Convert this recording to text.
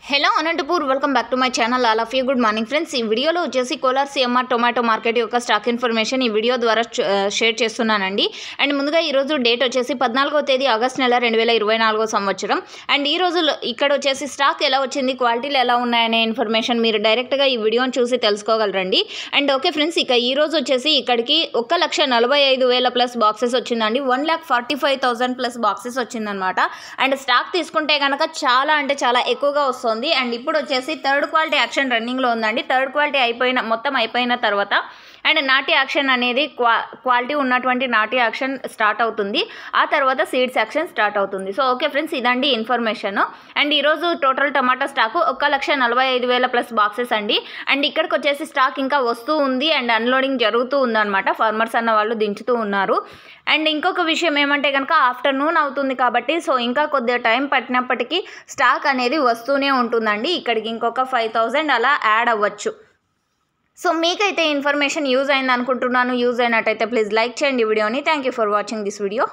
Hello Anantapur welcome back to my channel all of you good morning friends. ఈ వీడియోలో వచ్చేసి Kolar CMR tomato market యొక్క stock information ఈ video ద్వారా షేర్ చేస్తున్నానండి. అండ్ ముందుగా ఈరోజు డేట్ వచ్చేసి 14వ తేదీ ఆగస్ట్ నెల 2024 సంవత్సరం. అండ్ ఈ రోజు ఇక్కడ వచ్చేసి స్టాక్ ఎలా వచ్చింది, క్వాలిటీలు ఎలా ఉన్నాయనే ఇన్ఫర్మేషన్ మీరు డైరెక్ట్గా ఈ వీడియోని చూసి తెలుసుకోగలరండి. అండ్ ఓకే ఫ్రెండ్స్, ఇక ఈ రోజు వచ్చేసి ఇక్కడికి 1,45,000 ప్లస్ బాక్సెస్ వచ్చిందండి. 1,45,000 ప్లస్ బాక్సెస్ వచ్చిందనమాట. అండ్ స్టాక్ తీసుకుంటే కనుక చాలా అంటే చాలా ఎక్కువగా వస్తుంది. అండ్ ఇప్పుడు వచ్చేసి థర్డ్ క్వాలిటీ యాక్షన్ రన్నింగ్లో ఉందండి. థర్డ్ క్వాలిటీ మొత్తం అయిపోయిన తర్వాత అండ్ నాటి యాక్షన్ అనేది క్వాలిటీ ఉన్నటువంటి నాటి యాక్షన్ స్టార్ట్ అవుతుంది. ఆ తర్వాత సీడ్స్ యాక్షన్ స్టార్ట్ అవుతుంది. సో ఓకే ఫ్రెండ్స్, ఇదండి ఇన్ఫర్మేషన్. అండ్ ఈరోజు టోటల్ టమాటా స్టాకు 1,45,000 ప్లస్ బాక్సెస్ అండి. అండ్ ఇక్కడికి వచ్చేసి స్టాక్ ఇంకా వస్తూ ఉంది అండ్ అన్లోడింగ్ జరుగుతూ ఉందన్నమాట. ఫార్మర్స్ అన్న వాళ్ళు దించుతూ ఉన్నారు. అండ్ ఇంకొక విషయం ఏమంటే కనుక ఆఫ్టర్నూన్ అవుతుంది కాబట్టి సో ఇంకా కొద్దిగా టైం పట్టినప్పటికీ స్టాక్ అనేది వస్తూనే ఉంటుందండి. ఇక్కడికి ఇంకొక 5,000 అలా యాడ్ అవ్వచ్చు. సో మీకైతే ఇన్ఫర్మేషన్ యూజ్ అయింది అనుకుంటున్నాను. యూజ్ అయినట్టయితే ప్లీజ్ లైక్ చేయండి వీడియోని. Thank you for watching this video.